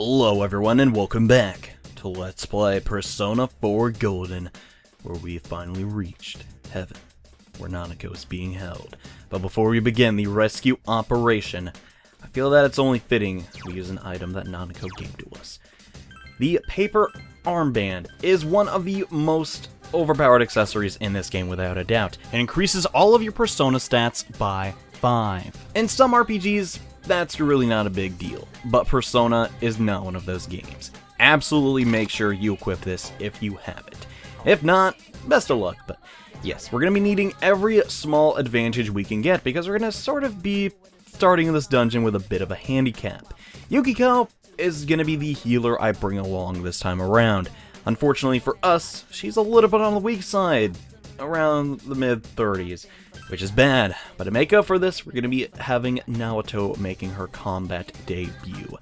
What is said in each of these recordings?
Hello everyone and welcome back to Let's Play Persona 4 Golden, where we have finally reached heaven, where Nanako is being held. But before we begin the rescue operation, I feel that it's only fitting we use an item that Nanako gave to us. The paper armband is one of the most overpowered accessories in this game without a doubt. It increases all of your Persona stats by 5. In some RPGs, that's really not a big deal, but Persona is not one of those games. Absolutely make sure you equip this if you have it. If not, best of luck, but yes, we're going to be needing every small advantage we can get because we're going to sort of be starting this dungeon with a bit of a handicap. Yukiko is going to be the healer I bring along this time around. Unfortunately for us, she's a little bit on the weak side, around the mid-30s, which is bad. But to make up for this, we're going to be having Naoto making her combat debut.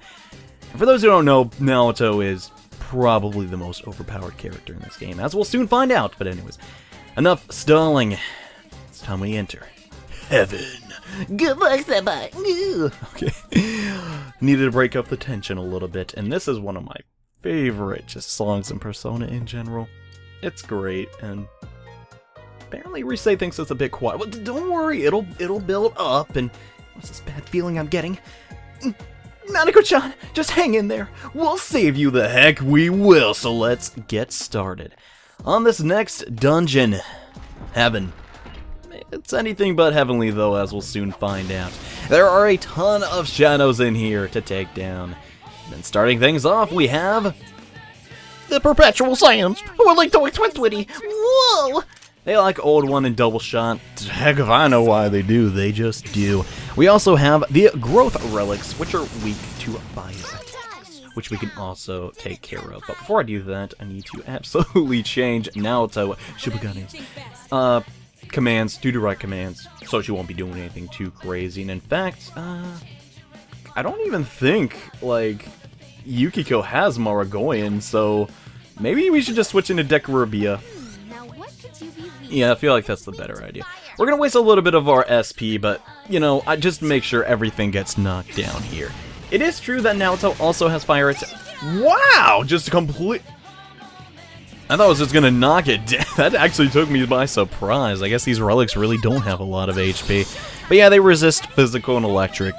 And for those who don't know, Naoto is probably the most overpowered character in this game, as we'll soon find out. But anyways, enough stalling. It's time we enter heaven. Good luck, Senpai. Okay. Needed to break up the tension a little bit, and this is one of my favorite just songs in Persona in general. It's great, and apparently Rise thinks it's a bit quiet. Well, don't worry, it'll build up, and what's this bad feeling I'm getting? Nanako-chan, just hang in there. We'll save you, the heck we will. So let's get started. On this next dungeon, heaven. It's anything but heavenly though, as we'll soon find out. There are a ton of shadows in here to take down. And then starting things off, we have the Perpetual Saiyans, who are like the Twitty. Whoa! They like Old One and Double Shot. Heck if I know why they do, they just do. We also have the Growth Relics, which are weak to fire attacks, which we can also take care of. But before I do that, I need to absolutely change Naoto Shibugane's commands to direct commands, so she won't be doing anything too crazy. And in fact, I don't even think, like, Yukiko has Maragoyan, so maybe we should just switch into Dekurabia. Yeah, I feel like that's the better idea. We're gonna waste a little bit of our SP, but, you know, I just make sure everything gets knocked down here. It is true that Naoto also has fire attack. Wow! Just a complete... I thought I was just gonna knock it down. That actually took me by surprise. I guess these relics really don't have a lot of HP. But yeah, they resist physical and electric.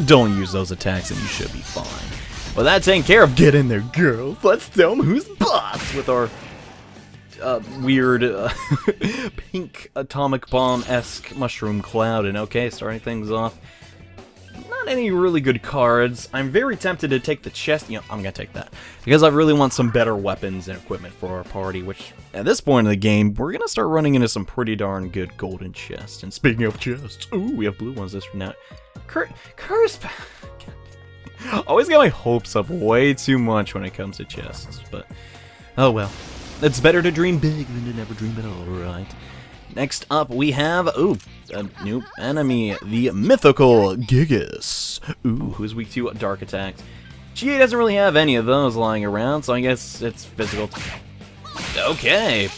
Don't use those attacks and you should be fine. Well, that's taken care of. Get in there, girls. Let's tell them who's boss with our weird pink atomic bomb-esque mushroom cloud. And okay, starting things off, not any really good cards. I'm very tempted to take the chest. You know, I'm gonna take that because I really want some better weapons and equipment for our party, which at this point in the game we're gonna start running into some pretty darn good golden chests. And speaking of chests, ooh, we have blue ones this from now. Curse. Always get my hopes up way too much when it comes to chests, but oh well. It's better to dream big than to never dream at all, right? Next up, we have, ooh, a new enemy, the mythical Gigas. Ooh, who's weak to dark attacks. Chie doesn't really have any of those lying around, so I guess it's physical. Okay.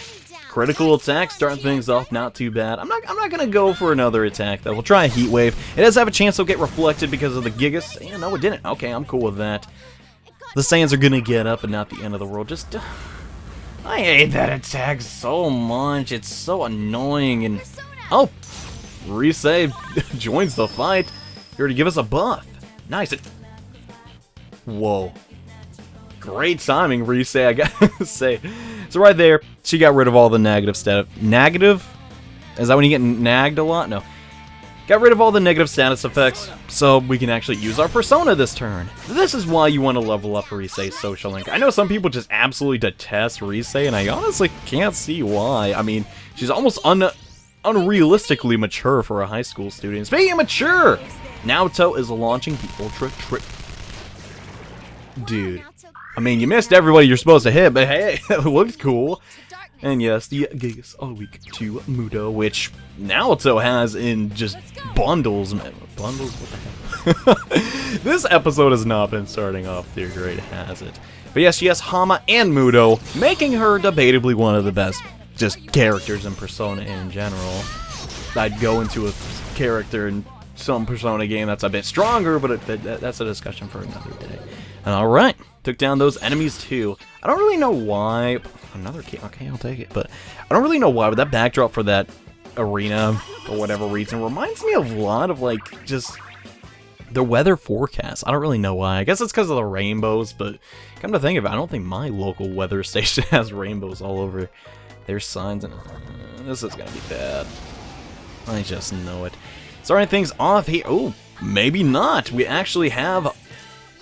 Critical attack, starting things off not too bad. I'm not gonna go for another attack, though. We'll try a Heat Wave. It does have a chance to get reflected because of the Gigas. Yeah, no, it didn't. Okay, I'm cool with that. The Saiyans are gonna get up and not the end of the world. Just... I hate that attack so much. It's so annoying. And oh, Rise joins the fight here to give us a buff. Nice. Whoa. Great timing, Rise, I gotta say. So right there, she got rid of all the negative stuff. Negative? Is that when you get nagged a lot? No. Got rid of all the negative status effects, so we can actually use our Persona this turn. This is why you want to level up Rise's social link. I know some people just absolutely detest Rise, and I honestly can't see why. I mean, she's almost unrealistically mature for a high school student. Speaking of mature, Naoto is launching the Ultra Trick. Dude, I mean, you missed everybody you're supposed to hit, but hey, it looks cool. And yes, the Gigas are weak to Mudo, which Naoto has in just bundles. Bundles? What the heck? This episode has not been starting off too great, has it? But yes, she has Hama and Mudo, making her debatably one of the best just characters in Persona in general. I'd go into a character in some Persona game that's a bit stronger, but that's a discussion for another day. Alright. Took down those enemies too. I don't really know why. Another key. Okay, I'll take it. But I don't really know why, but that backdrop for that arena, for whatever reason, reminds me a lot of, like, just the weather forecast. I don't really know why. I guess it's because of the rainbows, but come to think of it, I don't think my local weather station has rainbows all over their signs. And this is going to be bad. I just know it. Starting things off here. Oh, maybe not. We actually have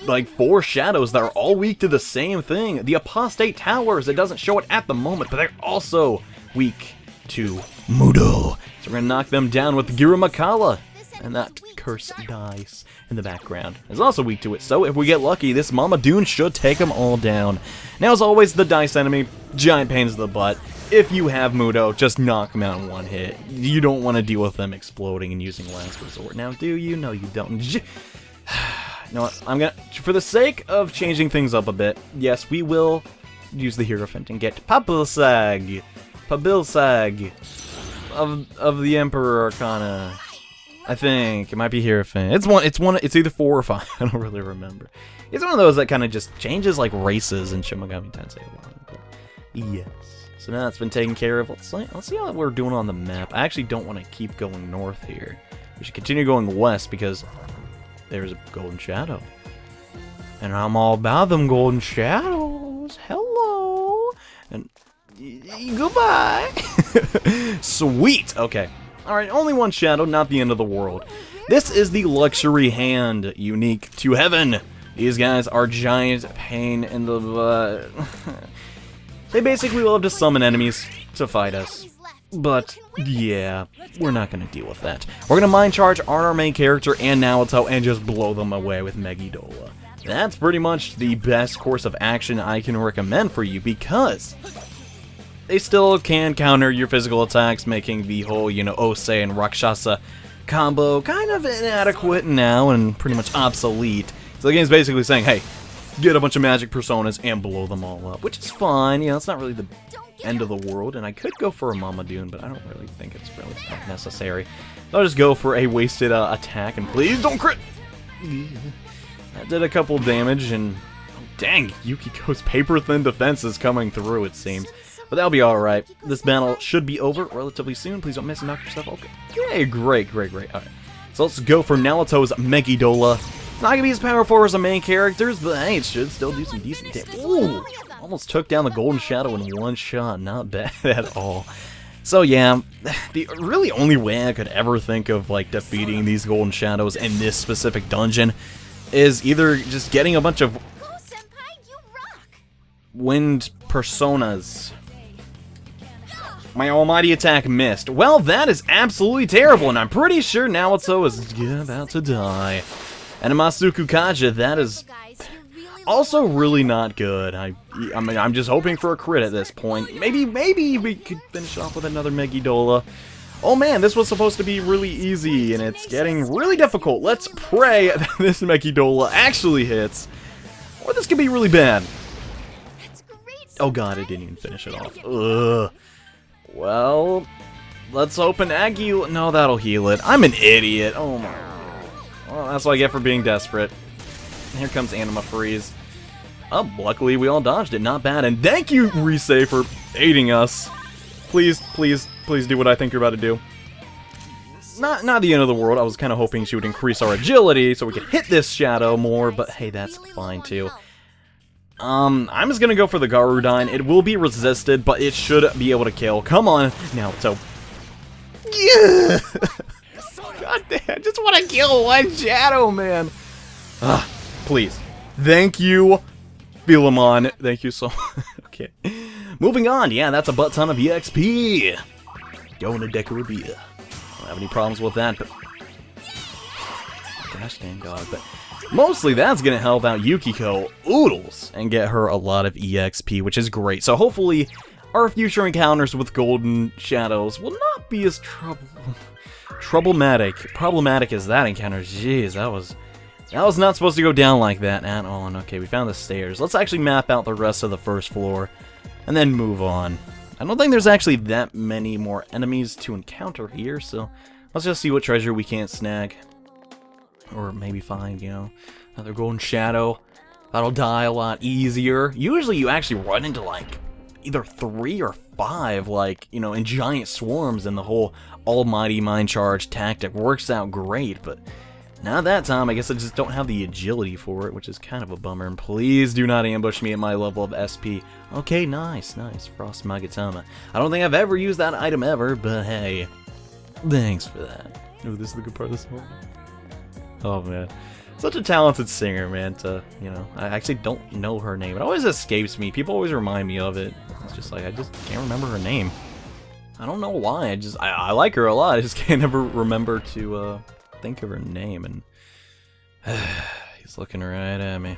like 4 shadows that are all weak to the same thing. The Apostate Towers, it doesn't show it at the moment, but they're also weak to Mudo. So we're going to knock them down with Girumakala. And that curse dice in the background is also weak to it. So if we get lucky, this Mama Dune should take them all down. Now, as always, the dice enemy, giant pains in the butt. If you have Mudo, just knock them out in one hit. You don't want to deal with them exploding and using last resort. Now, do you? No, you don't. You know what? I'm gonna, for the sake of changing things up a bit, yes, we will use the Hierophant and get Pabilsag of the Emperor Arcana. I think it might be Hierophant. It's either 4 or 5. I don't really remember. It's one of those that kind of just changes like races in Shin Megami Tensei 1. But yes. So now it's been taken care of. Let's see how we're doing on the map. I actually don't want to keep going north here. We should continue going west because there's a golden shadow. And I'm all about them golden shadows. Hello. And goodbye. Sweet. Okay. Alright, only one shadow, not the end of the world. This is the Luxury Hand, unique to heaven. These guys are giant pain in the butt. They basically love to summon enemies to fight us. But, yeah, we're not going to deal with that. We're going to mind charge on our main character and Naoto and just blow them away with Megidola. That's pretty much the best course of action I can recommend for you because they still can counter your physical attacks, making the whole, you know, Osei and Rakshasa combo kind of inadequate now and pretty much obsolete. So the game's basically saying, hey, get a bunch of magic personas and blow them all up, which is fine. You know, it's not really the end of the world, and I could go for a Mama Dune, but I don't really think it's really that necessary. I'll just go for a wasted attack, and please don't crit! That did a couple damage, and oh, dang, Yukiko's paper-thin defense is coming through, it seems. But that'll be alright. This battle should be over relatively soon. Please don't miss and knock yourself. Okay, great. Alright. So let's go for Naoto's Megidola. It's not going to be as powerful as the main characters, but hey, it should still do some decent damage. Ooh! Almost took down the Golden Shadow in one shot. Not bad at all. So yeah, the really only way I could ever think of like defeating these Golden Shadows in this specific dungeon is either just getting a bunch of wind personas. My almighty attack missed. Well, that is absolutely terrible, and I'm pretty sure Naoto is about to die. And Masuku Kaja, that is also really not good. I mean, I'm just hoping for a crit at this point. Maybe we could finish off with another Megidola. Oh man, this was supposed to be really easy, and it's getting really difficult. Let's pray that this Megidola actually hits, or this could be really bad. Oh god, it didn't even finish it off. Ugh. Well, let's open Aggie. No, that'll heal it. I'm an idiot. Oh my. Well, that's what I get for being desperate. Here comes Anima Freeze. Oh, luckily we all dodged it. Not bad. And thank you, Risei, for aiding us. Please do what I think you're about to do. Not the end of the world. I was kind of hoping she would increase our agility so we could hit this shadow more, but hey, that's fine too. I'm just gonna go for the Garudine. It will be resisted, but it should be able to kill. Come on, now, so... Yeah! God damn, I just want to kill one shadow, man! Please. Thank you, Philemon. Thank you so much. Okay. Moving on, yeah, that's a butt ton of EXP! Going to Decorabia. Don't have any problems with that, but... Gosh dang God, but... Mostly that's going to help out Yukiko Oodles and get her a lot of EXP, which is great. So hopefully our future encounters with Golden Shadows will not be as problematic as that encounter. Jeez, that was not supposed to go down like that at all. And okay, we found the stairs. Let's actually map out the rest of the first floor and then move on. I don't think there's actually that many more enemies to encounter here, so let's just see what treasure we can't snag. Or maybe find, you know, another Golden Shadow. That'll die a lot easier. Usually you actually run into like either 3 or 5, like, you know, in giant swarms, and the whole almighty mind charge tactic works out great, but not that time. I guess I just don't have the agility for it, which is kind of a bummer. And please do not ambush me at my level of SP. Okay, nice, Frost Magatama. I don't think I've ever used that item ever, but hey, thanks for that. Oh, this is the good part of this song. Oh man. Such a talented singer, man, you know, I actually don't know her name. It always escapes me. People always remind me of it. It's just like, I just can't remember her name. I don't know why. I like her a lot. I just can't ever remember to, think of her name. And he's looking right at me.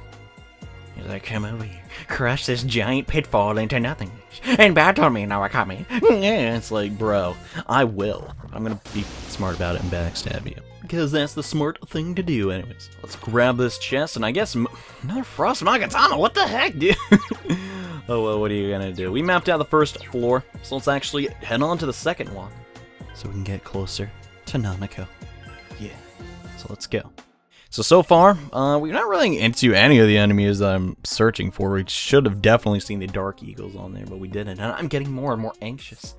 He's like, come over here, crush this giant pitfall into nothing, and battle me, Nawakami. Yeah, it's like, bro, I will. I'm gonna be smart about it and backstab you, because that's the smart thing to do. Anyways, let's grab this chest, and I guess another Frost Magatama. What the heck, dude? Oh well, what are you gonna do? We mapped out the first floor, so let's actually head on to the second one, so we can get closer to Nanako. Yeah, so let's go. So far, we're not really into any of the enemies that I'm searching for. We should have definitely seen the Dark Eagles on there, but we didn't. And I'm getting more and more anxious.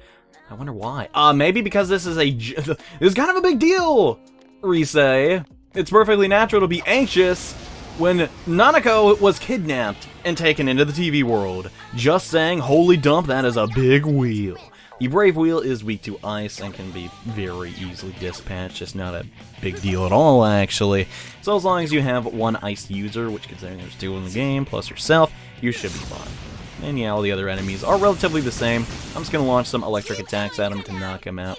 I wonder why. Maybe because this is this is kind of a big deal, Risei. It's perfectly natural to be anxious when Nanako was kidnapped and taken into the TV world. Just saying, holy dump, that is a big wheel. The Brave Wheel is weak to ice and can be very easily dispatched. It's not a big deal at all, actually. So as long as you have one ice user, which considering there's 2 in the game, plus yourself, you should be fine. And yeah, all the other enemies are relatively the same. I'm just going to launch some electric attacks at him to knock him out.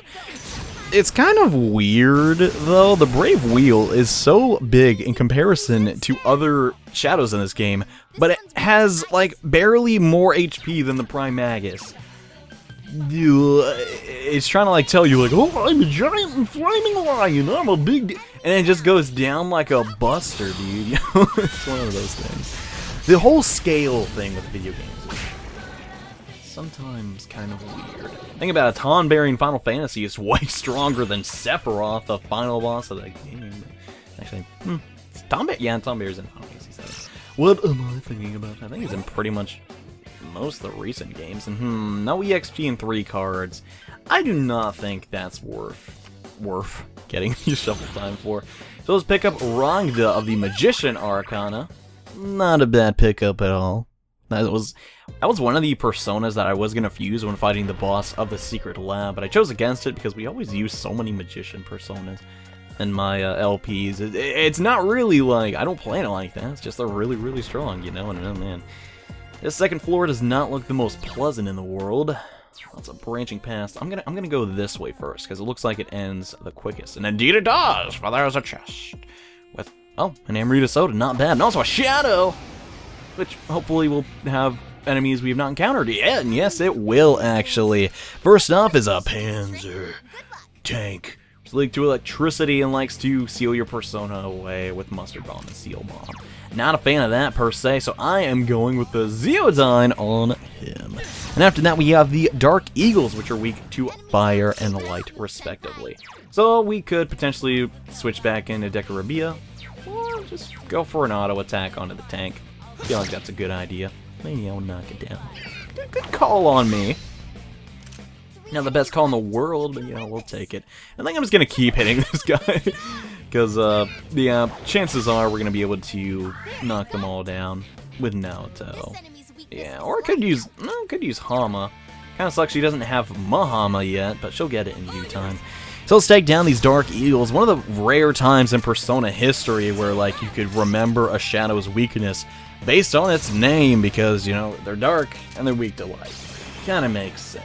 It's kind of weird, though. The Brave Wheel is so big in comparison to other shadows in this game, but it has, like, barely more HP than the Prime Magus. It's trying to like tell you like, oh, I'm a giant and flaming lion, I'm a big and it just goes down like a buster, dude. You know? It's one of those things. The whole scale thing with video games is sometimes kind of weird. Think about it, Tonberry Final Fantasy is way stronger than Sephiroth, the final boss of the game. Actually, Tonberry, yeah, Tonberry's in Final Fantasy 7. What am I thinking about? I think he's in pretty much most of the recent games, and no EXP and 3 cards. I do not think that's worth getting the shuffle time for. So let's pick up Rangda of the Magician Arcana. Not a bad pickup at all. That was one of the personas that I was gonna fuse when fighting the boss of the Secret Lab, but I chose against it because we always use so many Magician personas in my LPs. It's not really like, I don't play it like that. It's just they're really, really strong, you know. And oh man. This second floor does not look the most pleasant in the world. Lots of branching paths. I'm gonna go this way first because it looks like it ends the quickest, and indeed it does. For there's a chest with an Amrita soda, not bad, and also a shadow, which hopefully will have enemies we've not encountered yet. And yes, it will actually. First off is a Panzer tank. It's linked to electricity and likes to seal your persona away with mustard bomb and seal bomb. Not a fan of that per se, so I am going with the Zeodyne on him. And after that we have the Dark Eagles, which are weak to fire and light respectively. So we could potentially switch back into Decarabia, or just go for an auto attack onto the tank. I feel like that's a good idea. Maybe I'll knock it down. Good call on me. Not the best call in the world, but yeah, we'll take it. I think I'm just gonna keep hitting this guy. Because, yeah, chances are we're going to be able to knock them all down with Naoto. Yeah, or I could use Hama. Kind of sucks she doesn't have Mahama yet, but she'll get it in due time. So let's take down these Dark Eagles. One of the rare times in Persona history where, like, you could remember a shadow's weakness based on its name because, you know, they're dark and they're weak to light. Kind of makes sense.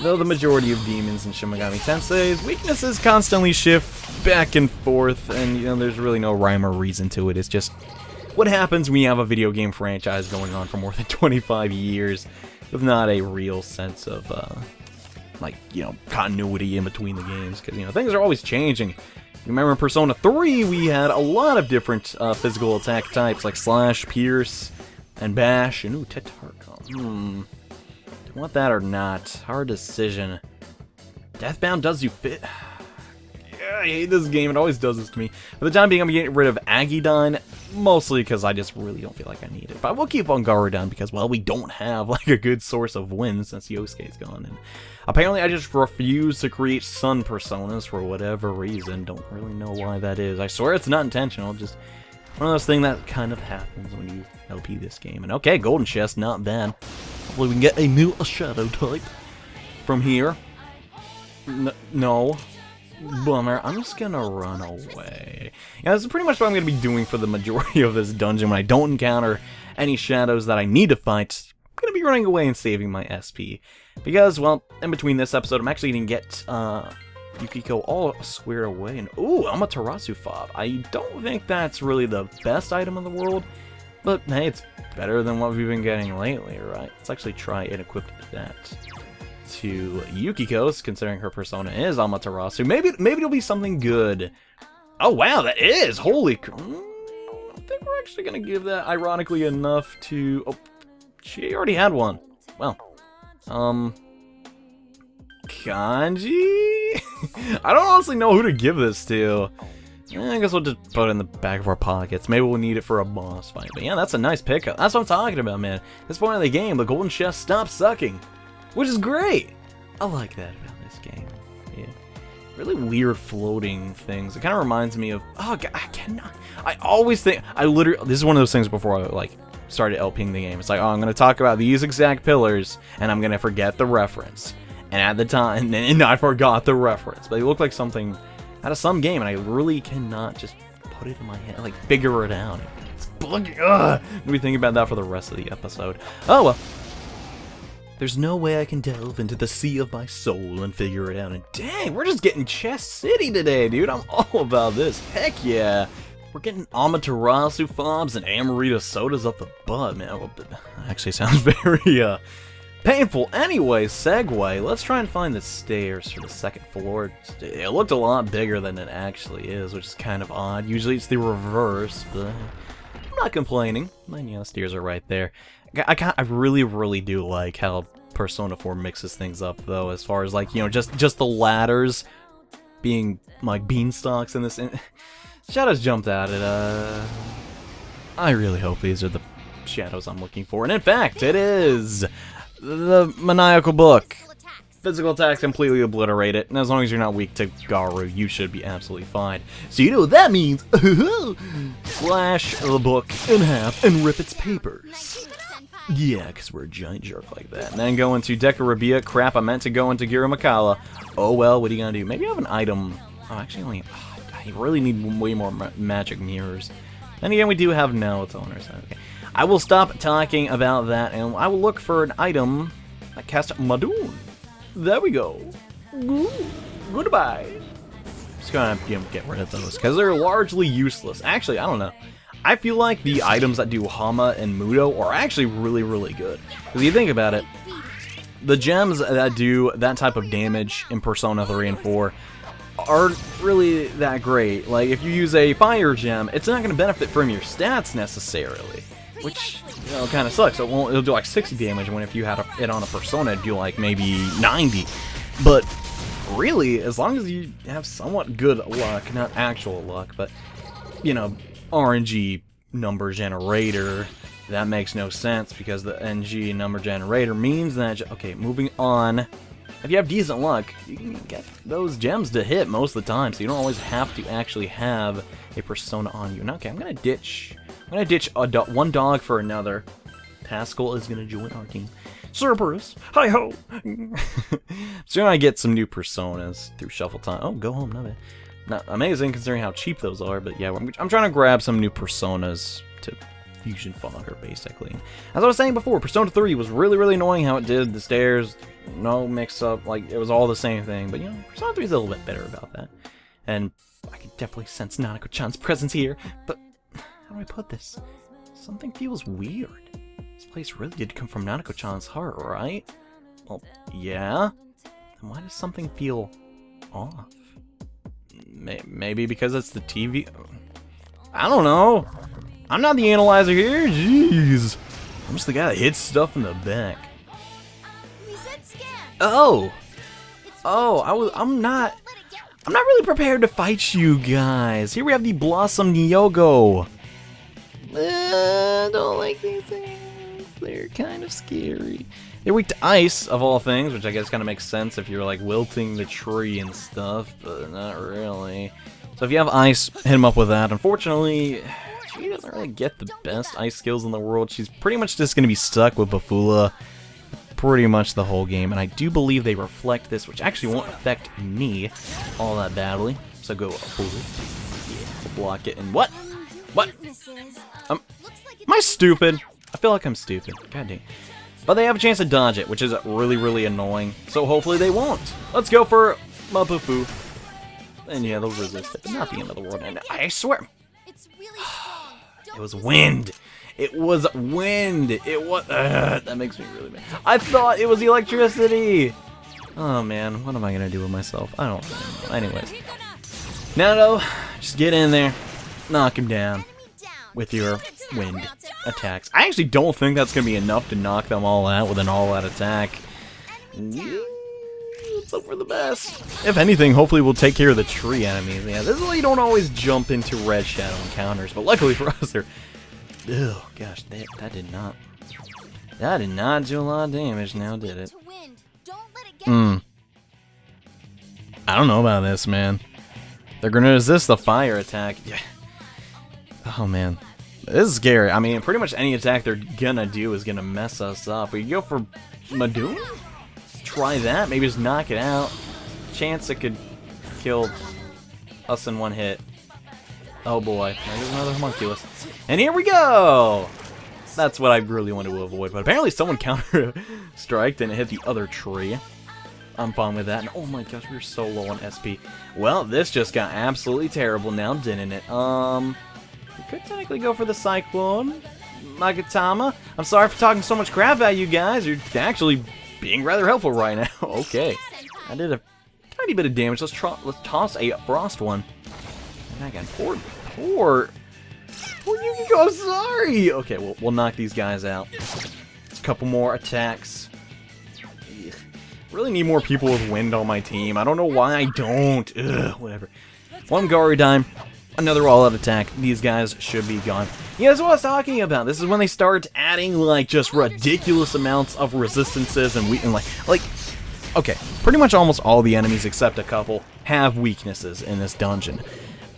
Though the majority of demons in Shin Megami Tensei's weaknesses constantly shift back and forth, and you know there's really no rhyme or reason to it. It's just what happens when you have a video game franchise going on for more than 25 years with not a real sense of like, you know, continuity in between the games, because you know things are always changing. You remember in Persona 3 we had a lot of different physical attack types like Slash, Pierce, and Bash, and ooh, Tetarkon. Want that or not? Hard decision. Deathbound does you fit. Yeah, I hate this game. It always does this to me. For the time being, I'm getting rid of Agidyne. Mostly because I just really don't feel like I need it. But I will keep on Garudan because, well, we don't have like a good source of wins since Yosuke's gone. And apparently I just refuse to create sun personas for whatever reason. Don't really know why that is. I swear it's not intentional. Just one of those things that kind of happens when you LP this game. And okay, golden chest, not bad. Hopefully we can get a new shadow type from here. No. Bummer. I'm just gonna run away. Yeah, this is pretty much what I'm gonna be doing for the majority of this dungeon. When I don't encounter any shadows that I need to fight, I'm gonna be running away and saving my SP. Because, well, in between this episode, I'm actually gonna get Yukiko all squared away. And ooh, Amaterasu fob. I don't think that's really the best item in the world, but hey, it's better than what we've been getting lately, right? Let's actually try and equip that to Yukiko's, considering her persona is Amaterasu. Maybe it'll be something good. Oh wow, that is! Holy I think we're actually gonna give that, ironically enough, to... Oh, she already had one. Well, Kanji? I don't honestly know who to give this to. I guess we'll just put it in the back of our pockets. Maybe we'll need it for a boss fight. But yeah, that's a nice pickup. That's what I'm talking about, man. At this point in the game, the golden chest stops sucking. Which is great! I like that about this game. Yeah. Really weird floating things. It kind of reminds me of... Oh, God, I cannot... I always think... This is one of those things before I, like, started LPing the game. It's like, oh, I'm going to talk about these exact pillars, and I'm going to forget the reference. And at the time... And I forgot the reference. But they look like something out of some game, and I really cannot just put it in my head, like, figure it out. It's bugging... Ugh! Maybe think about that for the rest of the episode. Oh, well... There's no way I can delve into the sea of my soul and figure it out. And dang, we're just getting Chest City today, dude. I'm all about this. Heck yeah. We're getting Amaterasu fobs and Amarita sodas up the butt, man. Well, that actually sounds very painful. Anyway, segue. Let's try and find the stairs for the second floor. It looked a lot bigger than it actually is, which is kind of odd. Usually it's the reverse, but I'm not complaining. And yeah, the stairs are right there. I really, really do like how Persona 4 mixes things up, though, as far as, like, you know, just the ladders being, like, beanstalks in this. Shadows jumped at it. I really hope these are the shadows I'm looking for. And in fact, it is the maniacal book. Physical attacks completely obliterate it, and as long as you're not weak to Garu, you should be absolutely fine. So you know what that means. Slash the book in half and rip its papers. Yeah, because we're a giant jerk like that. And then go into Dekarabia. Crap, I meant to go into Girumakala. Oh well, what are you gonna do? Maybe I have an item. Oh, actually, I really need way more magic mirrors. Then again, we do have no toners. Okay. I will stop talking about that, and I will look for an item that casts Madoon. There we go. Goodbye. Just gonna get rid of those, because they're largely useless. Actually, I don't know. I feel like the items that do Hama and Mudo are actually really, really good. Because you think about it, the gems that do that type of damage in Persona 3 and 4 aren't really that great. Like, if you use a fire gem, it's not going to benefit from your stats necessarily. Which, you know, kind of sucks. It'll do like 60 damage, when if you had it on a Persona, it'd do like maybe 90. But really, as long as you have somewhat good luck, not actual luck, but, you know, RNG number generator, that makes no sense because the NG number generator means that, okay, moving on, if you have decent luck, you can get those gems to hit most of the time, so you don't always have to actually have a Persona on you. And okay, I'm gonna ditch one dog for another. Pascal is gonna join our team. Cerberus, hi-ho! Soon I get some new Personas through Shuffle Time. Oh, go home, not bad. Not amazing considering how cheap those are, but yeah, I'm trying to grab some new Personas to fusion fodder, basically. As I was saying before, Persona 3 was really, really annoying how it did the stairs, no mix-up, like, it was all the same thing, but, you know, Persona 3 is a little bit better about that. And I can definitely sense Nanako-chan's presence here, but how do I put this? Something feels weird. This place really did come from Nanako-chan's heart, right? Well, yeah? Then why does something feel off? Maybe because it's the TV. I don't know. I'm not the analyzer here. Jeez. I'm just the guy that hits stuff in the back. Oh. I'm not really prepared to fight you guys. Here we have the Blossom Nyogo. Don't like these things. They're kind of scary. They're weak to ice, of all things, which I guess kind of makes sense if you're like wilting the tree and stuff, but not really. So if you have ice, hit him up with that. Unfortunately, she doesn't really get the best ice skills in the world. She's pretty much just going to be stuck with Bafula pretty much the whole game, and I do believe they reflect this, which actually won't affect me all that badly. So go Bafula. Yeah, block it, and what? What? Am I stupid? I feel like I'm stupid. God dang. But they have a chance to dodge it, which is really, really annoying. So hopefully they won't. Let's go for Mapufu. And yeah, they'll resist it. Not the end of the world. And I swear. It was wind. It was wind. It was. That makes me really mad. I thought it was electricity. Oh man, what am I gonna do with myself? I don't really know. Anyways, Nanako, just get in there, knock him down with your wind attacks. I actually don't think that's gonna be enough to knock them all out with an all-out attack. Let's hope for the best. If anything, hopefully we'll take care of the tree enemies. Yeah, this is why you don't always jump into red shadow encounters, but luckily for us, they're. Oh gosh, that did not. That did not do a lot of damage. Now did it? I don't know about this, man. They're gonna resist the fire attack. Yeah. Oh man, this is scary. I mean, pretty much any attack they're gonna do is gonna mess us up. We go for Madoon. Try that. Maybe just knock it out. Chance it could kill us in one hit. Oh boy, there's another homunculus. And here we go! That's what I really wanted to avoid, but apparently someone counter-striked and it hit the other tree. I'm fine with that. And oh my gosh, we're so low on SP. Well, this just got absolutely terrible now, didn't it? We could technically go for the Cyclone. Magatama. I'm sorry for talking so much crap at you guys. You're actually being rather helpful right now. Okay. I did a tiny bit of damage. Let's toss a Frost one. And I got poor Yukiko, I'm sorry! Okay, we'll knock these guys out. Just a couple more attacks. Ugh. Really need more people with wind on my team. I don't know why I don't. Ugh, whatever. One Garudime, another all-out attack. These guys should be gone. Yeah, that's what I was talking about. This is when they start adding, like, just ridiculous amounts of resistances and like, okay, pretty much almost all the enemies except a couple have weaknesses in this dungeon.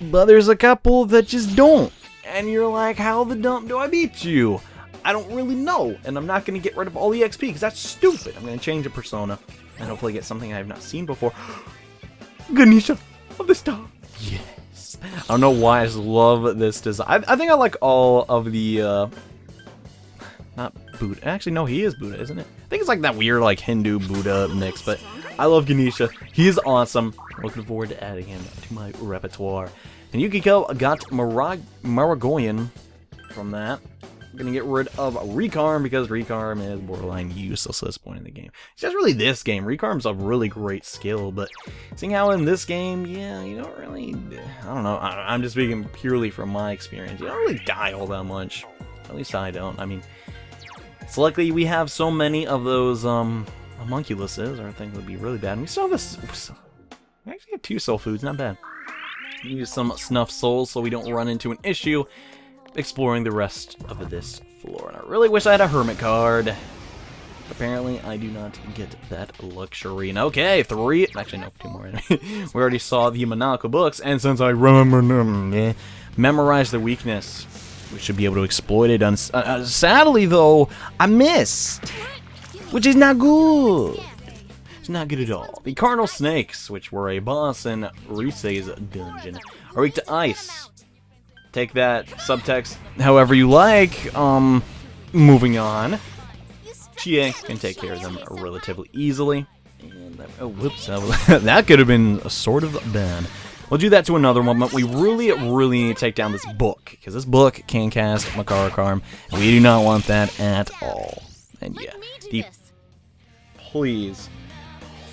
But there's a couple that just don't. And you're like, how the dump do I beat you? I don't really know. And I'm not going to get rid of all the XP because that's stupid. I'm going to change a persona and hopefully get something I have not seen before. Ganesha of the Star. Yes. I don't know why I just love this design. I think I like all of the, not Buddha. Actually, no, he is Buddha, isn't it? I think it's like that weird, like, Hindu Buddha mix, but I love Ganesha. He's awesome. Looking forward to adding him to my repertoire. And Yukiko got Maragoyan from that. I'm going to get rid of Recarm because Recarm is borderline useless at this point in the game. It's just really this game. Recarm's a really great skill, but seeing how in this game, yeah, you don't really, I don't know, I'm just speaking purely from my experience. You don't really die all that much. At least I don't. I mean, it's likely we have so many of those homunculuses, or I think it would be really bad. And we still have this, we actually have 2 soul foods, not bad. Use some snuff souls so we don't run into an issue exploring the rest of this floor. And I really wish I had a hermit card. Apparently, I do not get that luxury. And okay, 3. Actually, no, 2 more. We already saw the Nanako books, and since I memorized the weakness, we should be able to exploit it. Sadly, though, I missed, which is not good. It's not good at all. The Cardinal Snakes, which were a boss in Risei's dungeon, are weak to ice. Take that subtext however you like. Moving on. Chie can take care of them relatively easily. And that, oh, whoops. That could have been a sort of bad. We'll do that to another moment. We really need to take down this book, because this book can cast Makarakarm, and we do not want that at all. And yeah, please,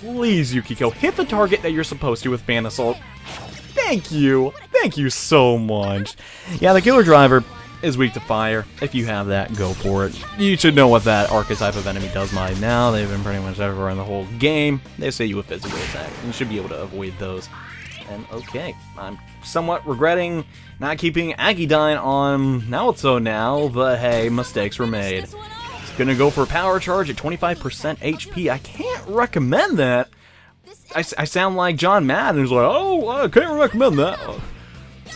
Yukiko, hit the target that you're supposed to with Fan Assault. Thank you so much. Yeah, the Killer Driver is weak to fire. If you have that, go for it. You should know what that archetype of enemy does by now. They've been pretty much everywhere in the whole game. They say you with physical attacks, and you should be able to avoid those And okay, I'm somewhat regretting not keeping Agidyne on Naoto now, but hey, mistakes were made. It's gonna go for power charge at 25% HP. I can't recommend that. I sound like John Madden, who's like, oh, I can't recommend that.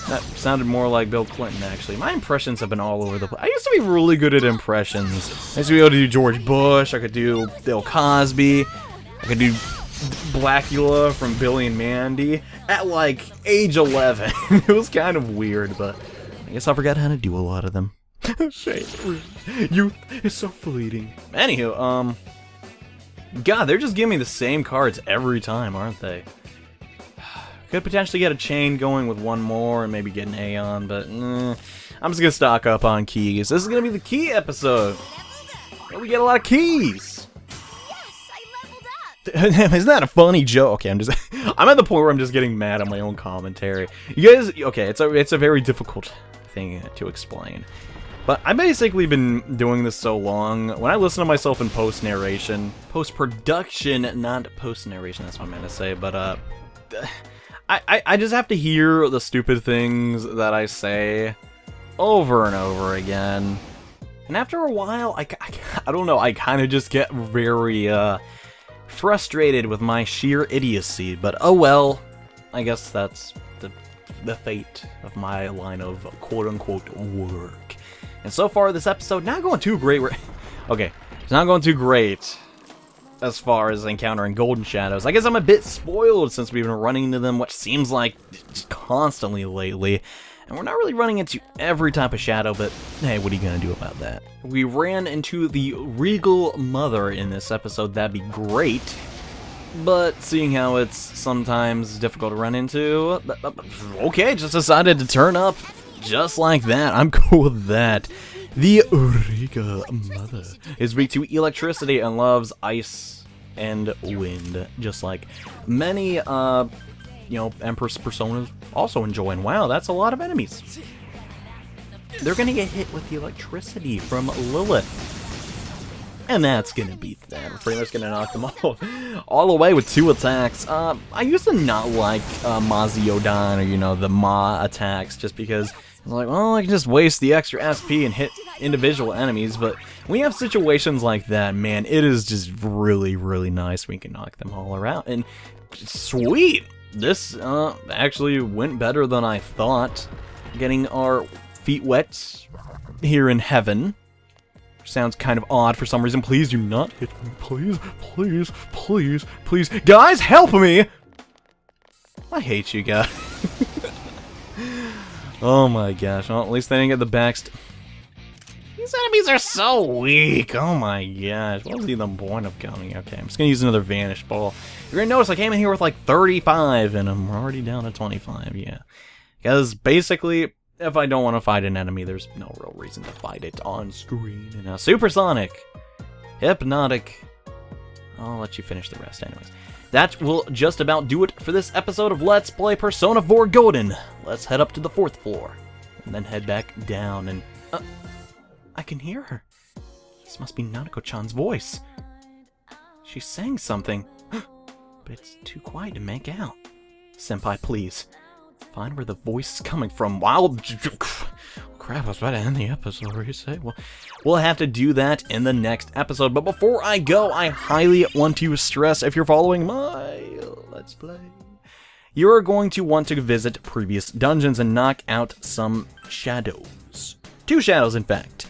That sounded more like Bill Clinton, actually. My impressions have been all over the place. I used to be really good at impressions. I used to be able to do George Bush, I could do Bill Cosby, I could do Blackula from Billy and Mandy at like age 11. It was kind of weird, but I guess I forgot how to do a lot of them. Shame. Youth is so fleeting. Anywho, God, they're just giving me the same cards every time, aren't they? Could potentially get a chain going with one more and maybe get an Aeon, but I'm just gonna stock up on keys. This is gonna be the key episode. Where we get a lot of keys. Isn't that a funny joke? Okay, I'm at the point where I'm just getting mad at my own commentary. You guys, okay, it's a very difficult thing to explain. But I've basically been doing this so long, when I listen to myself in post-narration, post-production, not post-narration, that's what I meant to say, but I just have to hear the stupid things that I say over and over again. And after a while, I don't know, I kind of just get very, frustrated with my sheer idiocy, but oh well, I guess that's the fate of my line of quote-unquote work. And so far, this episode not going too great. Okay, it's not going too great as far as encountering golden shadows. I guess I'm a bit spoiled since we've been running into them what seems like constantly lately. And we're not really running into every type of shadow, but hey, what are you gonna do about that? We ran into the Regal Mother in this episode, that'd be great. But seeing how it's sometimes difficult to run into, okay, just decided to turn up just like that. I'm cool with that. The Regal Mother is weak to electricity and loves ice and wind, just like many, you know, Empress personas also enjoy. And wow, that's a lot of enemies. They're gonna get hit with the electricity from Lilith. And that's gonna beat them. We're pretty much gonna knock them all away with 2 attacks. I used to not like Maziodan, or you know, the Ma attacks, just because I was like, well, I can just waste the extra SP and hit individual enemies, but when you have situations like that, man, it is just really, really nice. We can knock them all around, and sweet! This actually went better than I thought. Getting our feet wet here in heaven. Sounds kind of odd for some reason. Please do not hit me. Please, please, please, please. Guys, help me! I hate you guys. Oh my gosh. Well, at least they didn't get the backst. These enemies are so weak. Oh my gosh. What was even the point of coming? Okay, I'm just gonna use another Vanish Ball. You're gonna notice I came in here with like 35 and I'm already down to 25, yeah. Because basically, if I don't want to fight an enemy, there's no real reason to fight it on screen. And now, Supersonic, Hypnotic, I'll let you finish the rest anyways. That will just about do it for this episode of Let's Play Persona 4 Golden. Let's head up to the 4th floor, and then head back down, and I can hear her. This must be Nanako-chan's voice. She's saying something, but it's too quiet to make out. Senpai, please, find where the voice is coming from. Wow, crap, I was about to end the episode, what do you say? Well, we'll have to do that in the next episode, but before I go, I highly want to stress, if you're following my Let's Play, you're going to want to visit previous dungeons and knock out some shadows. 2 shadows, in fact.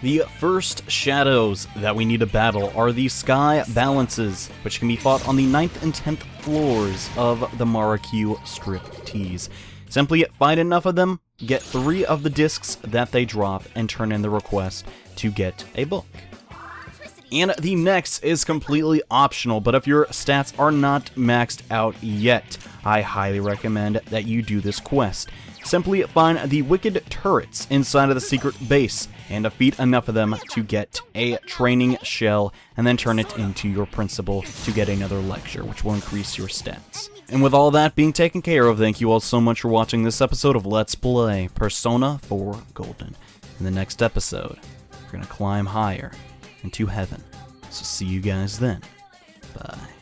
The first shadows that we need to battle are the Sky Balances, which can be fought on the 9th and 10th floors of the Maracue Striptease. Simply find enough of them, get 3 of the discs that they drop, and turn in the request to get a book. And the next is completely optional, but if your stats are not maxed out yet, I highly recommend that you do this quest. Simply find the wicked turrets inside of the secret base, and defeat enough of them to get a training shell, and then turn it into your principal to get another lecture, which will increase your stats. And with all that being taken care of, thank you all so much for watching this episode of Let's Play Persona 4 Golden. In the next episode, we're going to climb higher into heaven. So see you guys then. Bye.